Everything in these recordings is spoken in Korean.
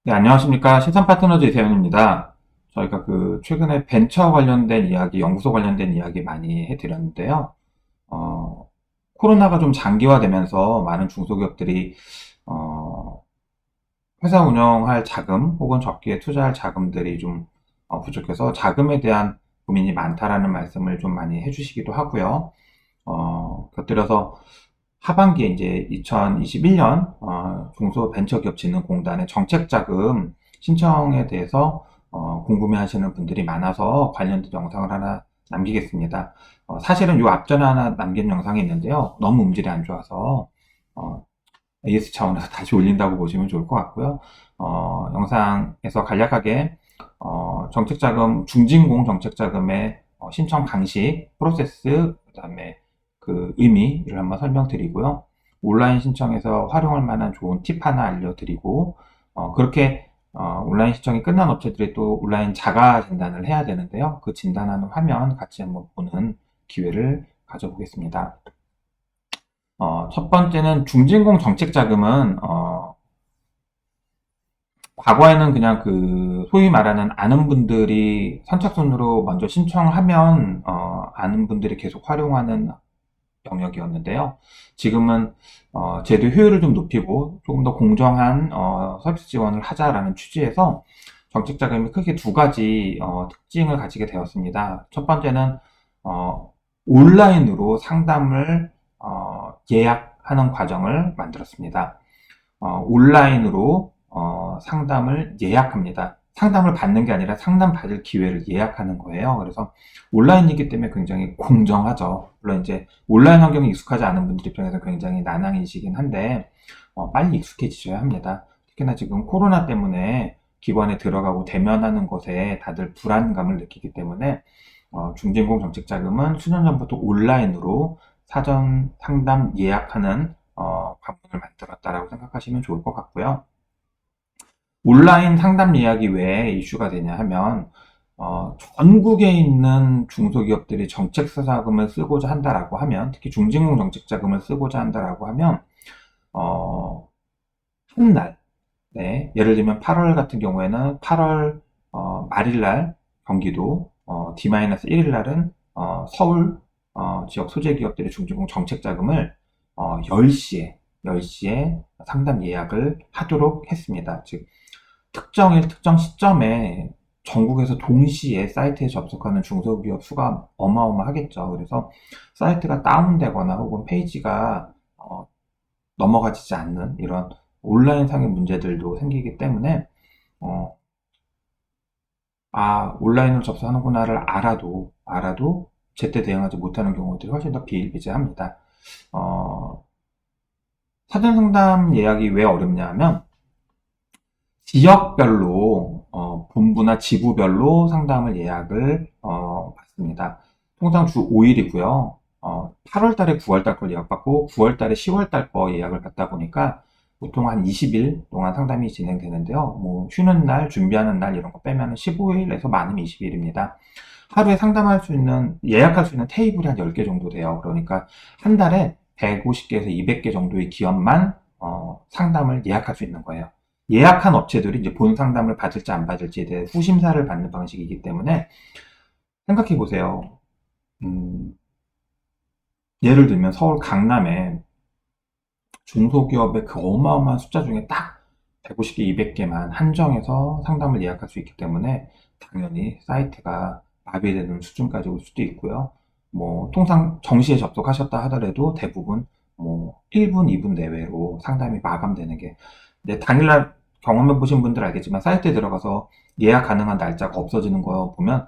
네, 안녕하십니까. 신산파트너즈 이세영입니다. 저희가 최근에 벤처 관련된 이야기, 연구소 관련된 이야기 많이 해드렸는데요. 어, 코로나가 좀 장기화되면서 많은 중소기업들이, 어, 회사 운영할 자금 혹은 적기에 투자할 자금들이 좀 부족해서 자금에 대한 고민이 많다라는 말씀을 좀 많이 해주시기도 하고요. 곁들여서 하반기에 이제 2021년 중소벤처기업진흥공단의 정책자금 신청에 대해서 궁금해하시는 분들이 많아서 관련된 영상을 하나 남기겠습니다. 사실은 요 앞전에 하나 남긴 영상이 있는데요. 너무 음질이 안 좋아서 AS 차원에서 다시 올린다고 보시면 좋을 것 같고요. 영상에서 간략하게 정책자금, 중진공 정책자금의 신청 방식, 프로세스, 그 다음에 그 의미를 한번 설명드리고요. 온라인 신청에서 활용할 만한 좋은 팁 하나 알려드리고, 그렇게 온라인 신청이 끝난 업체들이 또 온라인 자가 진단을 해야 되는데요. 그 진단하는 화면 같이 한번 보는 기회를 가져보겠습니다. 첫 번째는 중진공 정책자금은 과거에는 그냥 소위 말하는 아는 분들이 선착순으로 먼저 신청하면 아는 분들이 계속 활용하는 영역이었는데요. 지금은 제도 효율을 좀 높이고 조금 더 공정한 서비스 지원을 하자라는 취지에서 정책자금이 크게 두 가지 특징을 가지게 되었습니다. 첫 번째는 온라인으로 상담을 예약하는 과정을 만들었습니다. 온라인으로 상담을 예약합니다. 상담을 받는 게 아니라 상담 받을 기회를 예약하는 거예요. 그래서 온라인이기 때문에 굉장히 공정하죠. 물론 이제 온라인 환경에 익숙하지 않은 분들 입장에서 굉장히 난항이시긴 한데 빨리 익숙해지셔야 합니다. 특히나 지금 코로나 때문에 기관에 들어가고 대면하는 것에 다들 불안감을 느끼기 때문에 중진공 정책자금은 수년 전부터 온라인으로 사전 상담 예약하는 방법을 만들었다라고 생각하시면 좋을 것 같고요. 온라인 상담 예약이 왜 이슈가 되냐 하면 전국에 있는 중소기업들이 정책사자금을 쓰고자 한다라고 하면 특히 중진공 정책자금을 쓰고자 한다라고 하면 어, 한날 네, 예를 들면 8월 같은 경우에는 8월 말일날 경기도 D-1일 날은 서울 지역 소재 기업들의 중진공 정책자금을 10시에 상담 예약을 하도록 했습니다. 즉 특정일 특정 시점에 전국에서 동시에 사이트에 접속하는 중소기업 수가 어마어마하겠죠. 그래서 사이트가 다운되거나 혹은 페이지가 넘어가지지 않는 이런 온라인상의 문제들도 생기기 때문에 어, 온라인으로 접속하는구나를 알아도 제때 대응하지 못하는 경우들이 훨씬 더 비일비재합니다. 어, 사전 상담 예약이 왜 어렵냐 하면 지역별로 본부나 지부별로 상담을 예약을 받습니다. 통상 주 5일이고요. 8월 달에 9월 달 걸 예약받고 9월 달에 10월 달 거 예약을 받다 보니까 보통 한 20일 동안 상담이 진행되는데요. 뭐 쉬는 날, 준비하는 날 이런 거 빼면 15일에서 많으면 20일입니다. 하루에 상담할 수 있는, 예약할 수 있는 테이블이 한 10개 정도 돼요. 그러니까 한 달에 150개에서 200개 정도의 기업만 상담을 예약할 수 있는 거예요. 예약한 업체들이 이제 본 상담을 받을지 안 받을지에 대해 후심사를 받는 방식이기 때문에 생각해 보세요. 음, 예를 들면 서울 강남에 중소기업의 그 어마어마한 숫자 중에 딱 150개, 200개만 한정해서 상담을 예약할 수 있기 때문에 당연히 사이트가 마비되는 수준까지 올 수도 있고요. 뭐 통상 정시에 접속하셨다 하더라도 대부분 뭐 1분, 2분 내외로 상담이 마감되는 게 당일날 경험해 보신 분들 알겠지만 사이트에 들어가서 예약 가능한 날짜가 없어지는 거 보면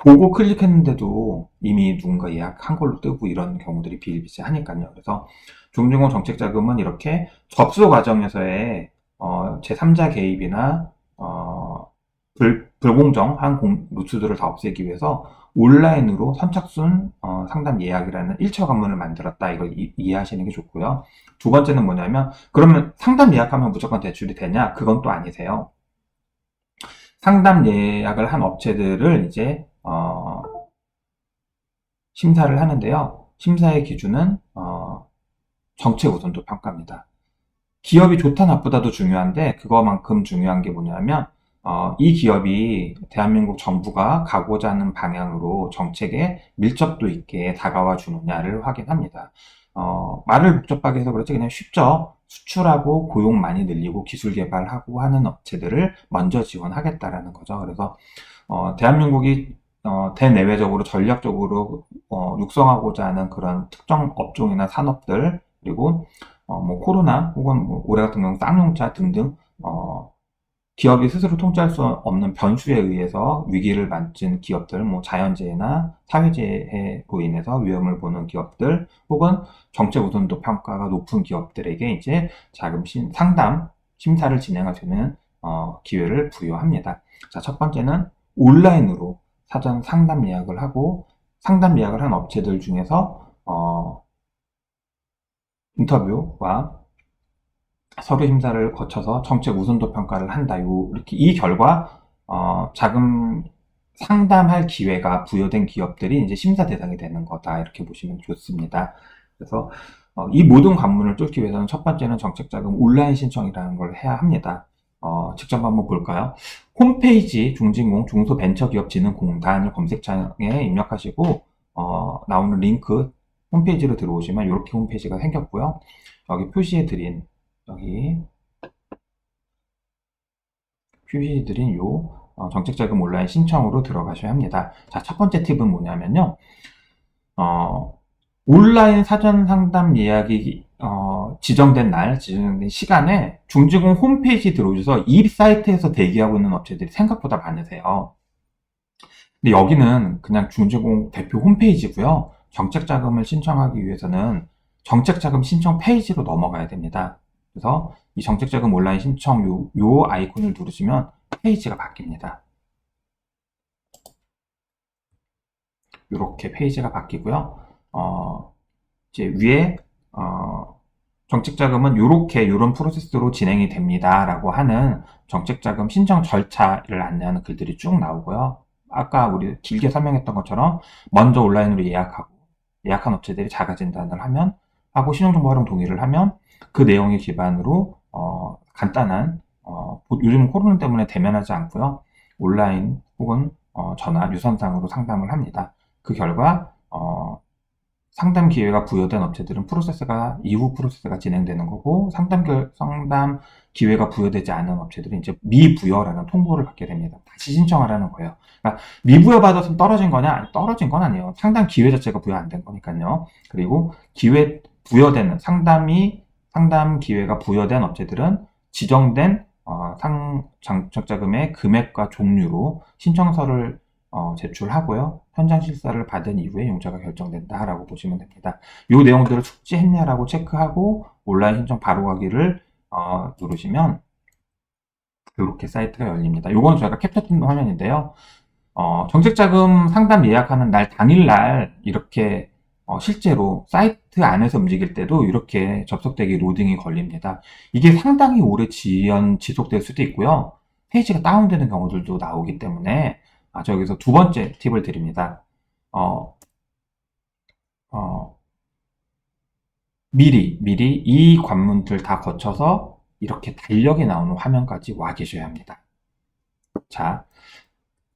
보고 클릭했는데도 이미 누군가 예약한 걸로 뜨고 이런 경우들이 비일비재하니까요. 그래서 중증호 정책자금은 이렇게 접수 과정에서의 제3자 개입이나 불공정한 루트들을 다 없애기 위해서 온라인으로 선착순 상담 예약이라는 1차 관문을 만들었다. 이걸 이해하시는 게 좋고요. 두 번째는 뭐냐면 그러면 상담 예약하면 무조건 대출이 되냐? 그건 또 아니세요. 상담 예약을 한 업체들을 이제 심사를 하는데요. 심사의 기준은 정책 우선도 평가입니다. 기업이 좋다 나쁘다도 중요한데 그거만큼 중요한 게 뭐냐면 이 기업이 대한민국 정부가 가고자 하는 방향으로 정책에 밀접도 있게 다가와 주느냐를 확인합니다. 말을 복잡하게 해서 그렇지 그냥 쉽죠. 수출하고 고용 많이 늘리고 기술 개발하고 하는 업체들을 먼저 지원하겠다라는 거죠. 그래서 대한민국이 대내외적으로 전략적으로 육성하고자 하는 그런 특정 업종이나 산업들 그리고 뭐 코로나 혹은 뭐 올해 같은 경우 쌍용차 등등 기업이 스스로 통제할 수 없는 변수에 의해서 위기를 맞은 기업들, 뭐 자연재해나 사회재해로 인해서 위험을 보는 기업들, 혹은 정책 우선도 평가가 높은 기업들에게 이제 상담 심사를 진행할 수 있는 기회를 부여합니다. 자, 첫 번째는 온라인으로 사전 상담 예약을 하고 상담 예약을 한 업체들 중에서 인터뷰와 서류 심사를 거쳐서 정책 우선도 평가를 한다. 이렇게 이 결과 자금 상담할 기회가 부여된 기업들이 이제 심사 대상이 되는 거다. 이렇게 보시면 좋습니다. 그래서 이 모든 관문을 뚫기 위해서는 첫 번째는 정책자금 온라인 신청이라는 걸 해야 합니다. 직접 한번 볼까요? 홈페이지 중소벤처기업진흥공단을 검색창에 입력하시고 나오는 링크 홈페이지로 들어오시면 이렇게 홈페이지가 생겼고요. 여기 여기 표시해드린 요 정책자금 온라인 신청으로 들어가셔야 합니다. 자, 첫 번째 팁은 뭐냐면요. 온라인 사전 상담 예약이 지정된 시간에 중지공 홈페이지 들어오셔서 이 사이트에서 대기하고 있는 업체들이 생각보다 많으세요. 근데 여기는 그냥 중지공 대표 홈페이지고요. 정책자금을 신청하기 위해서는 정책자금 신청 페이지로 넘어가야 됩니다. 그래서 이 정책자금 온라인 신청 요 아이콘을 누르시면 페이지가 바뀝니다. 이렇게 페이지가 바뀌고요. 이제 위에 정책자금은 이런 프로세스로 진행이 됩니다. 라고 하는 정책자금 신청 절차를 안내하는 글들이 쭉 나오고요. 아까 우리 길게 설명했던 것처럼 먼저 온라인으로 예약한 업체들이 자가 진단을 하고 신용정보 활용 동의를 하면 그 내용에 기반으로 간단한 요즘 코로나 때문에 대면하지 않고요. 온라인 혹은 전화, 유선상으로 상담을 합니다. 그 결과 상담 기회가 부여된 업체들은 이후 프로세스가 진행되는 거고, 상담 기회가 부여되지 않은 업체들은 이제 미부여라는 통보를 받게 됩니다. 다시 신청하라는 거예요. 그러니까 미부여 받아서 떨어진 거냐? 아니, 떨어진 건 아니에요. 상담 기회 자체가 부여 안 된 거니까요. 그리고 상담 기회가 부여된 업체들은 지정된 정책자금의 금액과 종류로 신청서를 제출하고요. 현장 실사를 받은 이후에 용자가 결정된다라고 보시면 됩니다. 이 내용들을 숙지했냐라고 체크하고 온라인 신청 바로 가기를 누르시면 이렇게 사이트가 열립니다. 이건 저희가 캡처한 화면인데요. 정책자금 상담 예약하는 날 당일날 이렇게 실제로 사이트 안에서 움직일 때도 이렇게 접속되기 로딩이 걸립니다. 이게 상당히 오래 지속될 수도 있고요. 페이지가 다운되는 경우들도 나오기 때문에 여기서 두 번째 팁을 드립니다. 미리 이 관문들 다 거쳐서 이렇게 달력이 나오는 화면까지 와 계셔야 합니다. 자,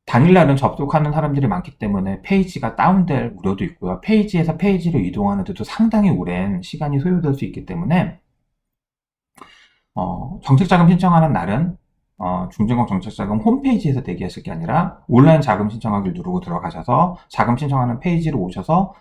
당일날은 접속하는 사람들이 많기 때문에 페이지가 다운될 우려도 있고요. 페이지에서 페이지로 이동하는데도 상당히 오랜 시간이 소요될 수 있기 때문에 정책자금 신청하는 날은 중증공 정책자금 홈페이지에서 대기하실 게 아니라 온라인 자금 신청하기를 누르고 들어가셔서 자금 신청하는 페이지로 오셔서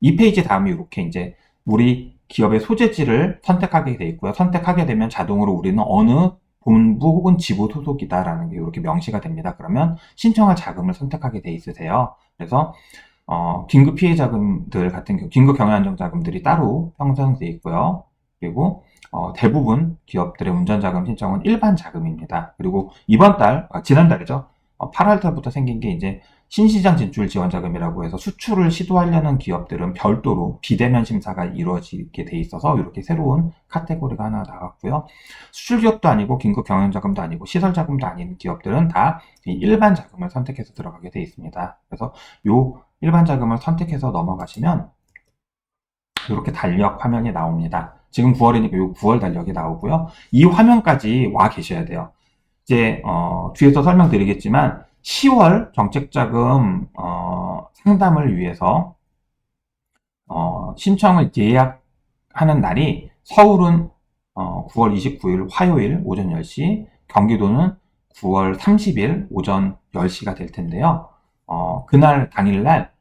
이 페이지 다음에 이렇게 이제 우리 기업의 소재지를 선택하게 돼 있고요. 선택하게 되면 자동으로 우리는 어느 본부 혹은 지부 소속이다라는 게 이렇게 명시가 됩니다. 그러면 신청할 자금을 선택하게 돼 있으세요. 그래서 긴급 피해 자금들 같은 경우 긴급 경영 안정 자금들이 따로 형성돼 있고요. 그리고 대부분 기업들의 운전자금 신청은 일반 자금입니다. 그리고 지난달이죠. 8월 달부터 생긴 게 이제 신시장 진출 지원 자금이라고 해서 수출을 시도하려는 기업들은 별도로 비대면 심사가 이루어지게 돼 있어서 이렇게 새로운 카테고리가 하나 나왔고요. 수출 기업도 아니고 긴급 경영 자금도 아니고 시설 자금도 아닌 기업들은 다 일반 자금을 선택해서 들어가게 돼 있습니다. 그래서 요 일반 자금을 선택해서 넘어가시면 이렇게 달력 화면이 나옵니다. 지금 9월이니까 요 9월 달력이 나오고요. 이 화면까지 와 계셔야 돼요. 이제 뒤에서 설명드리겠지만 10월 정책자금 상담을 위해서 신청을 예약하는 날이 서울은 9월 29일 화요일 오전 10시, 경기도는 9월 30일 오전 10시가 될 텐데요. 그날 당일날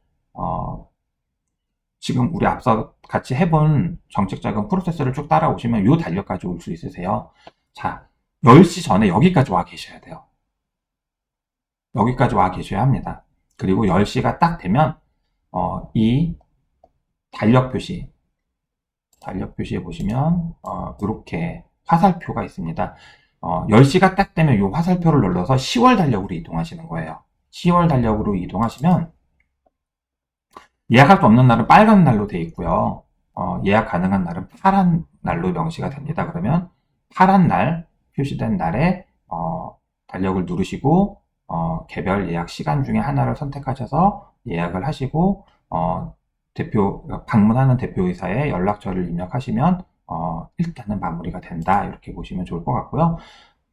지금 우리 앞서 같이 해본 정책자금 프로세스를 쭉 따라오시면 요 달력까지 올 수 있으세요. 자, 10시 전에 여기까지 와 계셔야 돼요. 여기까지 와 계셔야 합니다. 그리고 10시가 딱 되면 이 달력 표시에 보시면 이렇게 화살표가 있습니다. 10시가 딱 되면 이 화살표를 눌러서 10월 달력으로 이동하시는 거예요. 10월 달력으로 이동하시면 예약할 수 없는 날은 빨간 날로 되어 있고요. 예약 가능한 날은 파란 날로 명시가 됩니다. 그러면 파란 날 표시된 날에 달력을 누르시고 개별 예약 시간 중에 하나를 선택하셔서 예약을 하시고 방문하는 대표이사의 연락처를 입력하시면 일단은 마무리가 된다, 이렇게 보시면 좋을 것 같고요.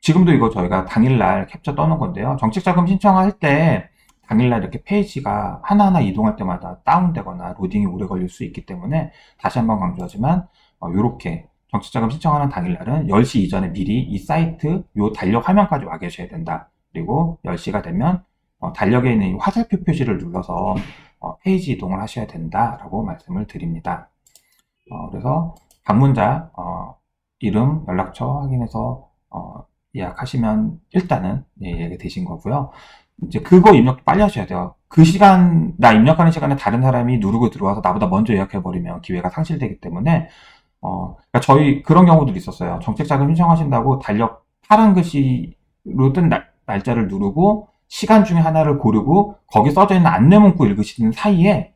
지금도 이거 저희가 당일날 캡처 떠놓은 건데요. 정책자금 신청할 때 당일날 이렇게 페이지가 하나하나 이동할 때마다 다운되거나 로딩이 오래 걸릴 수 있기 때문에 다시 한번 강조하지만 이렇게 정책자금 신청하는 당일날은 10시 이전에 미리 이 사이트 요 달력 화면까지 와 계셔야 된다. 그리고 10시가 되면 달력에 있는 이 화살표 표시를 눌러서 페이지 이동을 하셔야 된다라고 말씀을 드립니다. 그래서 방문자 이름, 연락처 확인해서 예약하시면 일단은 예약이 되신 거고요. 이제 그거 입력도 빨리 하셔야 돼요. 그 시간, 나 입력하는 시간에 다른 사람이 누르고 들어와서 나보다 먼저 예약해버리면 기회가 상실되기 때문에 그러니까 저희 그런 경우도 있었어요. 정책자금 신청하신다고 달력 파란 글씨로 뜬 날짜를 누르고 시간 중에 하나를 고르고 거기 써져 있는 안내 문구 읽으시는 사이에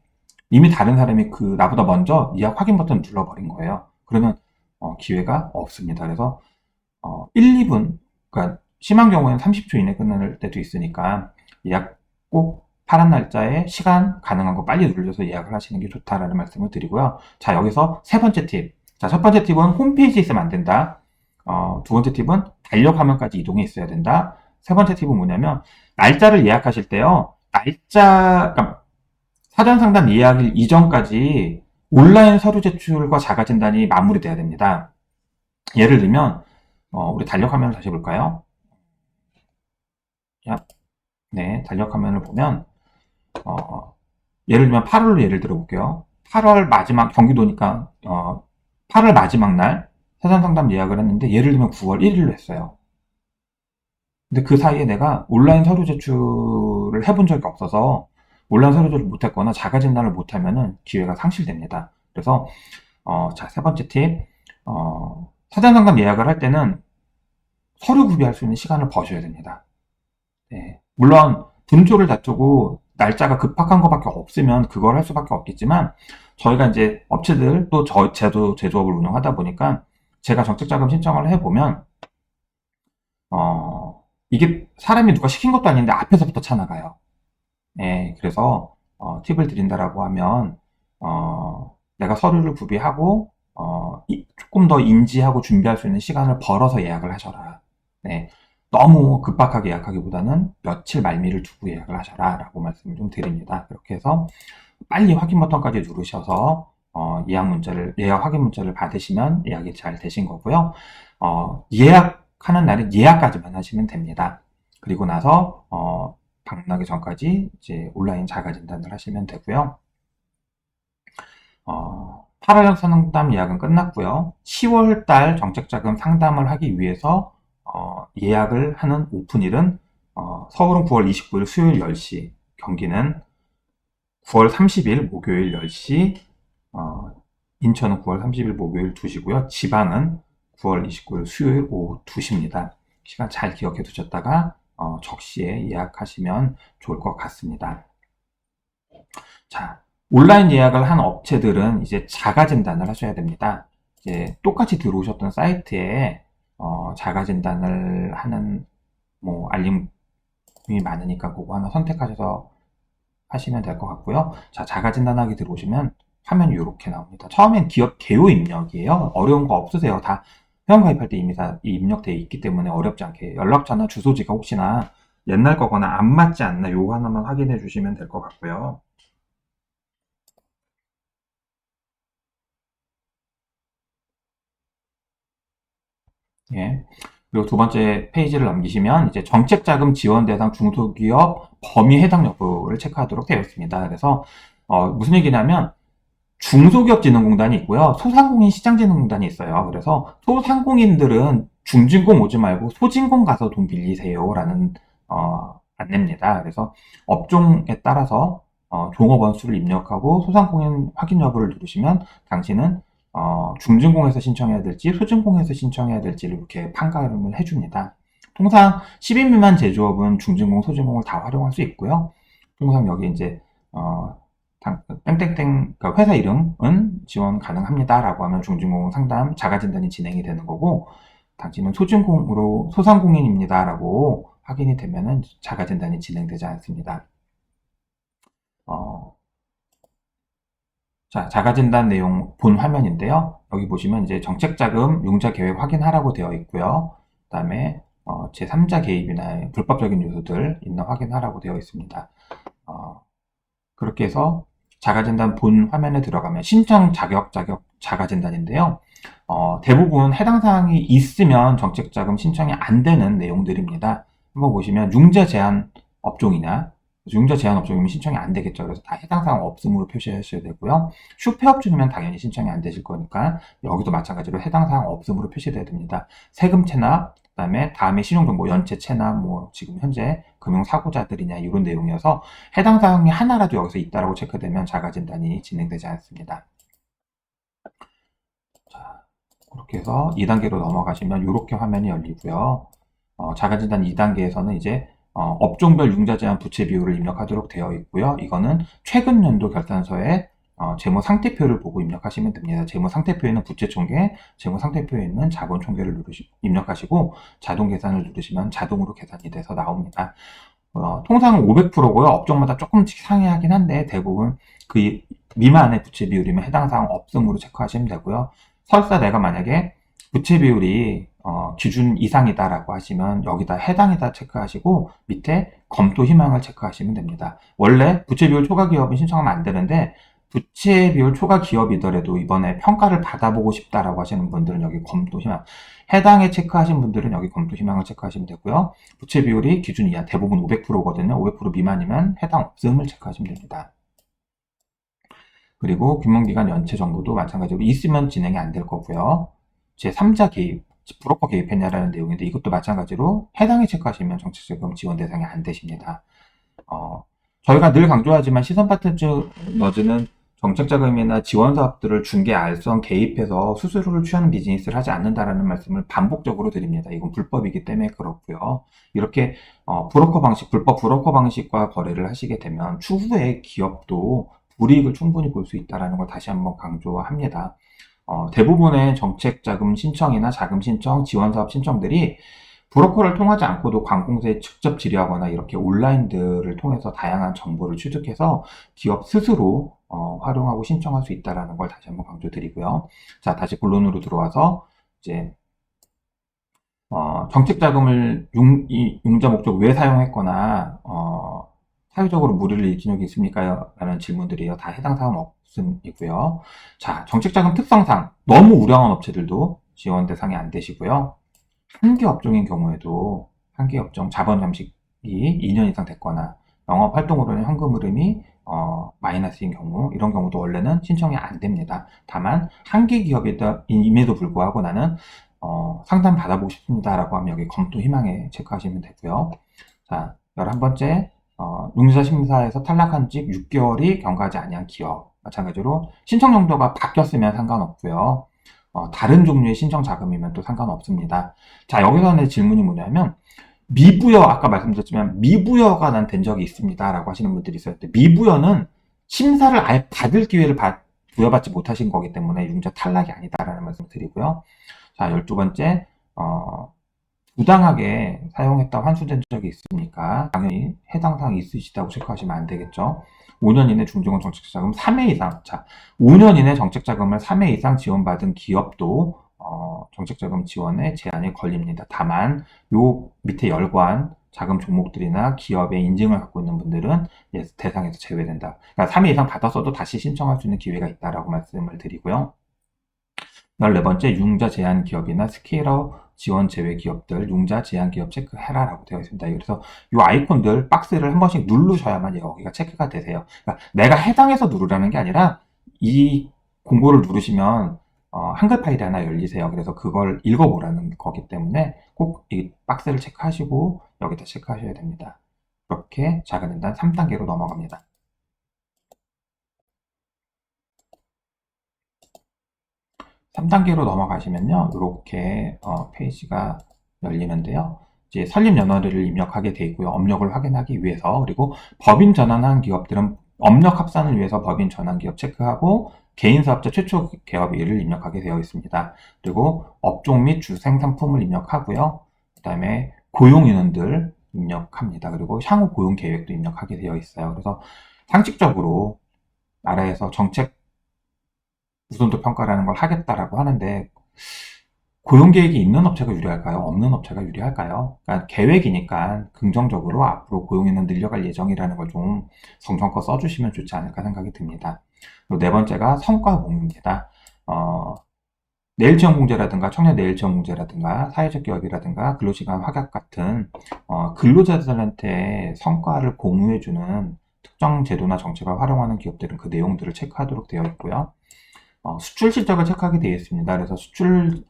이미 다른 사람이 나보다 먼저 예약 확인 버튼 눌러버린 거예요. 그러면 기회가 없습니다. 그래서 1, 2분, 그러니까 심한 경우에는 30초 이내 끝날 때도 있으니까 예약 꼭 파란 날짜에 시간 가능한 거 빨리 눌러서 예약을 하시는 게 좋다라는 말씀을 드리고요. 자, 여기서 세 번째 팁. 자, 첫 번째 팁은 홈페이지에 있으면 안 된다. 두 번째 팁은 달력 화면까지 이동해 있어야 된다. 세 번째 팁은 뭐냐면 날짜를 예약하실 때요. 그러니까 사전 상담 예약일 이전까지 온라인 서류 제출과 자가 진단이 마무리돼야 됩니다. 예를 들면 우리 달력 화면을 다시 볼까요? 네, 달력 화면을 보면 예를 들면 8월로 예를 들어 볼게요. 8월 마지막, 경기도니까 8월 마지막 날 사전 상담 예약을 했는데 예를 들면 9월 1일로 했어요. 근데 그 사이에 내가 온라인 서류 제출을 해본 적이 없어서 온라인 서류 제출 못했거나 자가 진단을 못하면은 기회가 상실됩니다. 그래서 자, 세 번째 팁, 사전 상담 예약을 할 때는 서류 구비할 수 있는 시간을 버셔야 됩니다. 네. 물론 분조를 다투고 날짜가 급박한 것밖에 없으면 그걸 할 수밖에 없겠지만 저희가 이제 업체들 또 제도 제조업을 운영하다 보니까 제가 정책자금 신청을 해보면 이게 사람이 누가 시킨 것도 아닌데 앞에서부터 차나가요. 네, 그래서 팁을 드린다라고 하면 내가 서류를 구비하고 조금 더 인지하고 준비할 수 있는 시간을 벌어서 예약을 하셔라. 네, 너무 급박하게 예약하기보다는 며칠 말미를 두고 예약을 하셔라 라고 말씀을 좀 드립니다. 그렇게 해서 빨리 확인 버튼까지 누르셔서 예약 확인 문자를 받으시면 예약이 잘 되신 거고요. 예약하는 날은 예약까지만 하시면 됩니다. 그리고 나서 방문하기 전까지 이제 온라인 자가 진단을 하시면 되고요. 8월 상담 예약은 끝났고요. 10월달 정책자금 상담을 하기 위해서 예약을 하는 오픈일은 서울은 9월 29일 수요일 10시, 경기는 9월 30일 목요일 10시, 인천은 9월 30일 목요일 2시고요. 지방은 9월 29일 수요일 오후 2시입니다. 시간 잘 기억해 두셨다가 적시에 예약하시면 좋을 것 같습니다. 자, 온라인 예약을 한 업체들은 이제 자가 진단을 하셔야 됩니다. 이제 똑같이 들어오셨던 사이트에 자가 진단을 하는 알림이 많으니까 그거 하나 선택하셔서 하시면 될 것 같고요. 자, 자가 진단하기 들어오시면 화면이 이렇게 나옵니다. 처음엔 기업 개요 입력이에요. 어려운 거 없으세요. 다 회원가입할 때 이미 다 입력되어 있기 때문에 어렵지 않게 연락처나 주소지가 혹시나 옛날 거거나 안 맞지 않나 요거 하나만 확인해 주시면 될 것 같고요. 예. 그리고 두 번째 페이지를 넘기시면 이제 정책자금 지원 대상 중소기업 범위 해당 여부를 체크하도록 되어 있습니다. 그래서 무슨 얘기냐면 중소기업진흥공단이 있고요. 소상공인 시장진흥공단이 있어요. 그래서 소상공인들은 중진공 오지 말고 소진공 가서 돈 빌리세요라는 안내입니다. 그래서 업종에 따라서 종업원 수를 입력하고 소상공인 확인 여부를 누르시면 당신은 중진공에서 신청해야 될지 소진공에서 신청해야 될지를 이렇게 판가름을 해줍니다. 통상 10인 미만 제조업은 중진공, 소진공을 다 활용할 수 있고요. 통상 여기 이제 땡땡땡 그러니까 회사 이름은 지원 가능합니다라고 하면 중진공 상담 자가진단이 진행이 되는 거고 당신은 소진공으로 소상공인입니다라고 확인이 되면은 자가진단이 진행되지 않습니다. 자, 자가진단 내용 본 화면인데요. 여기 보시면 이제 정책자금 융자 계획 확인하라고 되어 있고요. 그 다음에 제3자 개입이나 불법적인 요소들 있나 확인하라고 되어 있습니다. 그렇게 해서 자가진단 본 화면에 들어가면 신청 자격 자가진단인데요. 대부분 해당 사항이 있으면 정책자금 신청이 안 되는 내용들입니다. 한번 보시면 융자 제한 업종이나 융자 제한 업종이면 신청이 안 되겠죠. 그래서 다 해당 사항 없음으로 표시하셔야 되고요. 슈페업종이면 당연히 신청이 안 되실 거니까 여기도 마찬가지로 해당 사항 없음으로 표시돼야 됩니다. 세금 체납, 그다음에 다음에 신용정보 연체 체납, 뭐 지금 현재 금융사고자들이냐 이런 내용이어서 해당 사항이 하나라도 여기서 있다라고 체크되면 자가진단이 진행되지 않습니다. 자, 그렇게 해서 2단계로 넘어가시면 이렇게 화면이 열리고요. 자가진단 2단계에서는 이제 업종별 융자 제한 부채 비율을 입력하도록 되어 있고요. 이거는 최근 연도 결산서에 재무 상태표를 보고 입력하시면 됩니다. 재무 상태표에는 부채 총계, 재무 상태표에 있는 자본 총계를 입력하시고 자동 계산을 누르시면 자동으로 계산이 돼서 나옵니다. 통상 500%고요. 업종마다 조금씩 상이하긴 한데 대부분 그 미만의 부채 비율이면 해당 사항 없음으로 체크하시면 되고요. 설사 내가 만약에 부채 비율이 기준 이상이다라고 하시면 여기다 해당이다 체크하시고 밑에 검토 희망을 체크하시면 됩니다. 원래 부채 비율 초과 기업은 신청하면 안 되는데 부채 비율 초과 기업이더라도 이번에 평가를 받아보고 싶다라고 하시는 분들은 여기 검토 희망, 해당에 체크하신 분들은 여기 검토 희망을 체크하시면 되고요. 부채 비율이 기준 이하 대부분 500%거든요. 500% 미만이면 해당 없음을 체크하시면 됩니다. 그리고 금융기관 연체 정보도 마찬가지로 있으면 진행이 안 될 거고요. 제3자 개입, 브로커 개입했냐라는 내용인데 이것도 마찬가지로 해당에 체크하시면 정책자금 지원 대상이 안 되십니다. 저희가 늘 강조하지만 시선 파트너즈는 정책자금이나 지원 사업들을 중개 알선 개입해서 수수료를 취하는 비즈니스를 하지 않는다라는 말씀을 반복적으로 드립니다. 이건 불법이기 때문에 그렇고요. 이렇게 브로커 방식, 불법 브로커 방식과 거래를 하시게 되면 추후에 기업도 불이익을 충분히 볼 수 있다는 걸 다시 한번 강조합니다. 대부분의 정책자금 신청이나 자금 신청, 지원사업 신청들이 브로커를 통하지 않고도 관공서에 직접 질의하거나 이렇게 온라인들을 통해서 다양한 정보를 취득해서 기업 스스로 활용하고 신청할 수 있다는 걸 다시 한번 강조드리고요. 자, 다시 본론으로 들어와서 이제 정책자금을 융자 목적 왜 사용했거나 사회적으로 무리를 일으킨 적이 있습니까? 라는 질문들이요. 다 해당 사항 없음이고요. 자, 정책자금 특성상 너무 우량한 업체들도 지원 대상이 안 되시고요. 한개 업종인 경우에도 한개 업종 자본 잠식이 2년 이상 됐거나 영업 활동으로는 현금 흐름이 마이너스인 경우 이런 경우도 원래는 신청이 안 됩니다. 다만 한개 기업임에도 불구하고 나는 상담 받아보고 싶습니다라고 하면 여기 검토 희망에 체크하시면 되고요. 자, 11번째 융자 심사에서 탈락한 지 6개월이 경과하지 아니한 기업 마찬가지로 신청 정도가 바뀌었으면 상관없고요. 다른 종류의 신청 자금이면 또 상관없습니다. 자, 여기서는 질문이 뭐냐면 미부여, 아까 말씀드렸지만 미부여가 난 된 적이 있습니다 라고 하시는 분들이 있어요. 미부여는 심사를 아예 받을 기회를 부여받지 못하신 거기 때문에 융자 탈락이 아니다라는 말씀을 드리고요. 자, 12번째 부당하게 사용했다 환수된 적이 있습니까? 있으니까 당연히 해당 사항이 있으시다고 체크하시면 안 되겠죠. 5년 이내 중증원 정책자금 3회 이상, 자, 5년 이내 정책자금을 3회 이상 지원받은 기업도 정책자금 지원에 제한이 걸립니다. 다만 요 밑에 열관 자금 종목들이나 기업의 인증을 갖고 있는 분들은 대상에서 제외된다. 그러니까 3회 이상 받았어도 다시 신청할 수 있는 기회가 있다라고 말씀을 드리고요. 14번째, 융자 제한 기업이나 스케일업 지원 제외 기업들, 융자 제한 기업 체크해라 라고 되어 있습니다. 그래서 이 아이콘들 박스를 한 번씩 누르셔야만 여기가 체크가 되세요. 그러니까 내가 해당해서 누르라는 게 아니라 이 공고를 누르시면 한글 파일이 하나 열리세요. 그래서 그걸 읽어보라는 거기 때문에 꼭 이 박스를 체크하시고 여기다 체크하셔야 됩니다. 그렇게 작은 진단 3단계로 넘어갑니다. 3단계로 넘어가시면요, 이렇게 페이지가 열리는데요. 이제 설립 연월일을 입력하게 되어 있고요. 업력을 확인하기 위해서, 그리고 법인 전환한 기업들은 업력 합산을 위해서 법인 전환 기업 체크하고 개인 사업자 최초 개업일을 입력하게 되어 있습니다. 그리고 업종 및 주생산품을 입력하고요. 그 다음에 고용 인원들 입력합니다. 그리고 향후 고용 계획도 입력하게 되어 있어요. 그래서 상식적으로 나라에서 정책 우선도 평가라는 걸 하겠다라고 하는데, 고용 계획이 있는 업체가 유리할까요? 없는 업체가 유리할까요? 그러니까 계획이니까 긍정적으로 앞으로 고용인은 늘려갈 예정이라는 걸 좀 성성껏 써주시면 좋지 않을까 생각이 듭니다. 그리고 네 번째가 성과 공유입니다. 내일 지원 공제라든가 청년 내일 지원 공제라든가 사회적 기업이라든가 근로시간 확약 같은 근로자들한테 성과를 공유해주는 특정 제도나 정책을 활용하는 기업들은 그 내용들을 체크하도록 되어 있고요. 수출 실적을 체크하게 되어 있습니다. 그래서 수출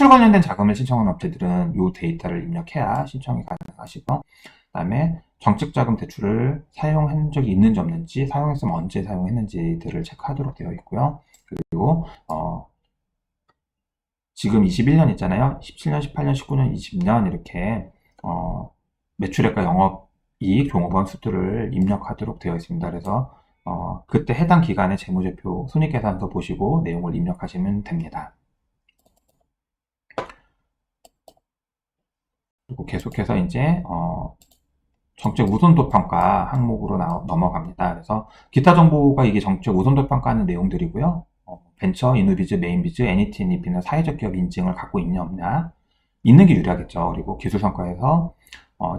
관련된 자금을 신청하는 업체들은 이 데이터를 입력해야 신청이 가능하시고, 그 다음에 정책자금 대출을 사용한 적이 있는지 없는지, 사용했으면 언제 사용했는지들을 체크하도록 되어 있고요. 그리고 지금 21년 있잖아요. 17년, 18년, 19년, 20년 이렇게 매출액과 영업이익, 종업원 수들을 입력하도록 되어 있습니다. 그래서 그때 해당 기간의 재무제표 손익계산서 보시고 내용을 입력하시면 됩니다. 그리고 계속해서 이제 정책 우선도 평가 항목으로 넘어갑니다. 그래서 기타 정보가 이게 정책 우선도 평가하는 내용들이고요. 벤처, 이노비즈, 메인비즈, 애니티, 애니피는 사회적 기업 인증을 갖고 있냐 없냐, 있는 게 유리하겠죠. 그리고 기술 성과에서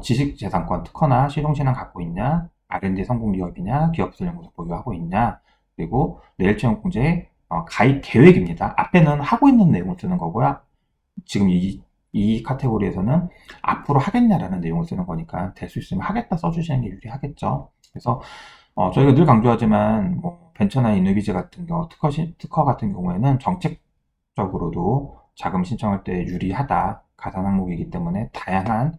지식재산권 특허나 실용신앙 갖고 있냐, R&D 성공 기업이냐, 기업설연구소 보유하고 있냐, 그리고 내일채용공제 가입 계획입니다. 앞에는 하고 있는 내용을 쓰는 거고요. 지금 이 카테고리에서는 앞으로 하겠냐라는 내용을 쓰는 거니까 될 수 있으면 하겠다 써주시는 게 유리하겠죠. 그래서 저희가 늘 강조하지만 뭐 벤처나 이노비즈 같은 경우, 특허 같은 경우에는 정책적으로도 자금 신청할 때 유리하다, 가산 항목이기 때문에 다양한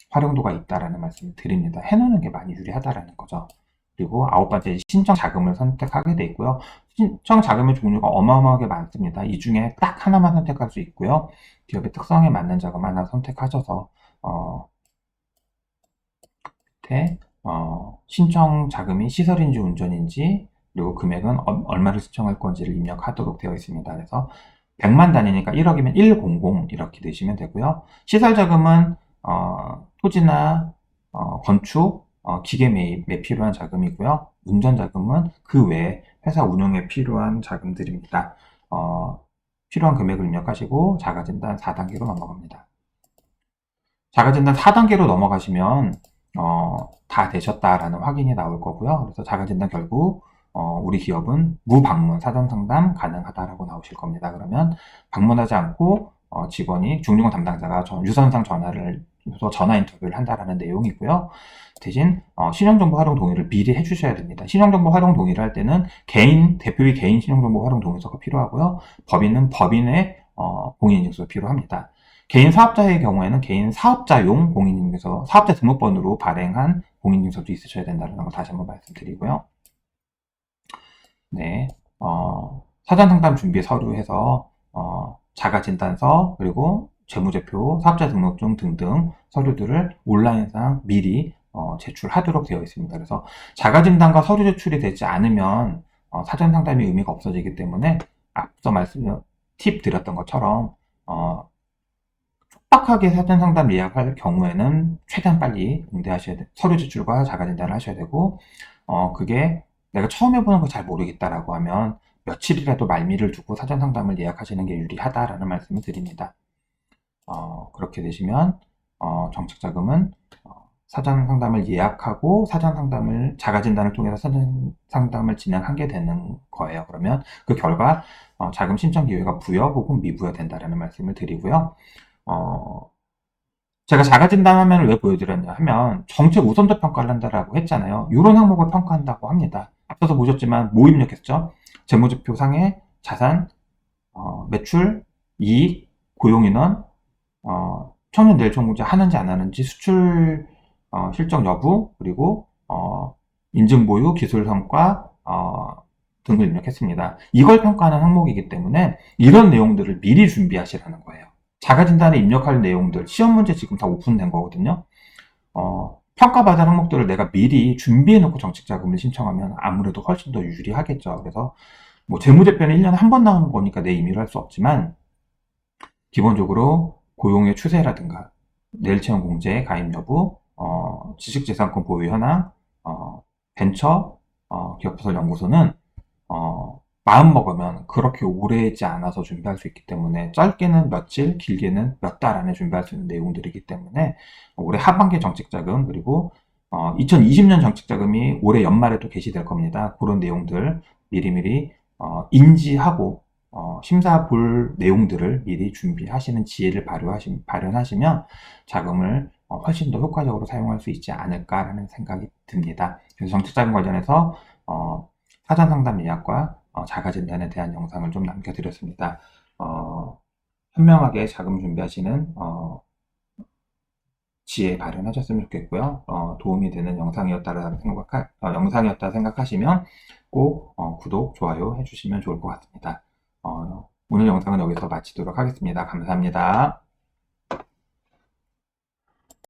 활용도가 있다라는 말씀을 드립니다. 해놓는 게 많이 유리하다라는 거죠. 그리고 9번째, 신청 자금을 선택하게 돼 있고요. 신청 자금의 종류가 어마어마하게 많습니다. 이 중에 딱 하나만 선택할 수 있고요. 기업의 특성에 맞는 자금 하나 선택하셔서 밑에 신청 자금이 시설인지 운전인지, 그리고 금액은 얼마를 신청할 건지를 입력하도록 되어 있습니다. 그래서 100만 단위니까 1억이면 100 이렇게 되시면 되고요. 시설 자금은 토지나 건축, 기계 매입에 필요한 자금이고요. 운전 자금은 그 외에 회사 운영에 필요한 자금들입니다. 필요한 금액을 입력하시고 자가진단 4단계로 넘어갑니다. 자가진단 4단계로 넘어가시면 다 되셨다라는 확인이 나올 거고요. 그래서 자가진단 결국 우리 기업은 무방문 사전상담 가능하다라고 나오실 겁니다. 그러면 방문하지 않고 직원이 중증원 담당자가 유선상 전화를 해서 전화 인터뷰를 한다라는 내용이고요. 대신 신용정보 활용 동의를 미리 해주셔야 됩니다. 신용정보 활용 동의를 할 때는 대표의 개인 신용정보 활용 동의서가 필요하고요. 법인은 법인의 공인인증서가 필요합니다. 개인 사업자의 경우에는 개인 사업자용 공인인증서, 사업자 등록번호로 발행한 공인인증서도 있으셔야 된다는 걸 다시 한번 말씀드리고요. 네, 사전상담 준비 서류해서 자가진단서, 그리고 재무제표, 사업자 등록증 등등 서류들을 온라인상 미리 제출하도록 되어 있습니다. 그래서 자가진단과 서류 제출이 되지 않으면 사전상담의 의미가 없어지기 때문에 앞서 팁 드렸던 것처럼 빡빡하게 사전 상담 예약할 경우에는 최대한 빨리 응대하셔야 돼. 서류 제출과 자가 진단을 하셔야 되고, 그게 내가 처음 해보는 거 잘 모르겠다라고 하면 며칠이라도 말미를 두고 사전 상담을 예약하시는 게 유리하다라는 말씀을 드립니다. 그렇게 되시면 정책자금은 사전 상담을 예약하고 사전 상담을 자가 진단을 통해서 사전 상담을 진행하게 되는 거예요. 그러면 그 결과 자금 신청 기회가 부여 혹은 미부여 된다라는 말씀을 드리고요. 제가 자가 진단 화면을 왜 보여드렸냐 하면 정책 우선도 평가를 한다라고 했잖아요. 이런 항목을 평가한다고 합니다. 앞서서 보셨지만 뭐 입력했죠? 재무제표 상의 자산, 매출, 이익, 고용인원, 청년 내일총국제 하는지 안 하는지, 수출 실적 여부, 그리고 인증 보유, 기술 성과 등을 입력했습니다. 이걸 평가하는 항목이기 때문에 이런 내용들을 미리 준비하시라는 거예요. 자가진단에 입력할 내용들, 시험 문제 지금 다 오픈된 거거든요. 평가받은 항목들을 내가 미리 준비해놓고 정책자금을 신청하면 아무래도 훨씬 더 유리하겠죠. 그래서 뭐 재무제표는 1년에 한 번 나오는 거니까 내 임의로 할 수 없지만 기본적으로 고용의 추세라든가 내일채용 공제 가입 여부, 지식재산권 보유 현황, 벤처, 기업부설 연구소는 마음 먹으면 그렇게 오래지 않아서 준비할 수 있기 때문에 짧게는 며칠, 길게는 몇 달 안에 준비할 수 있는 내용들이기 때문에 올해 하반기 정책자금 그리고 2020년 정책자금이 올해 연말에도 게시될 겁니다. 그런 내용들 미리미리 인지하고 심사 볼 내용들을 미리 준비하시는 지혜를 발현하시면 자금을 훨씬 더 효과적으로 사용할 수 있지 않을까라는 생각이 듭니다. 그래서 정책자금 관련해서 사전 상담 예약과 자가진단에 대한 영상을 좀 남겨드렸습니다. 현명하게 자금 준비하시는 지혜 발현하셨으면 좋겠고요. 도움이 되는 영상이었다 생각하시면 꼭 구독, 좋아요 해주시면 좋을 것 같습니다. 오늘 영상은 여기서 마치도록 하겠습니다. 감사합니다.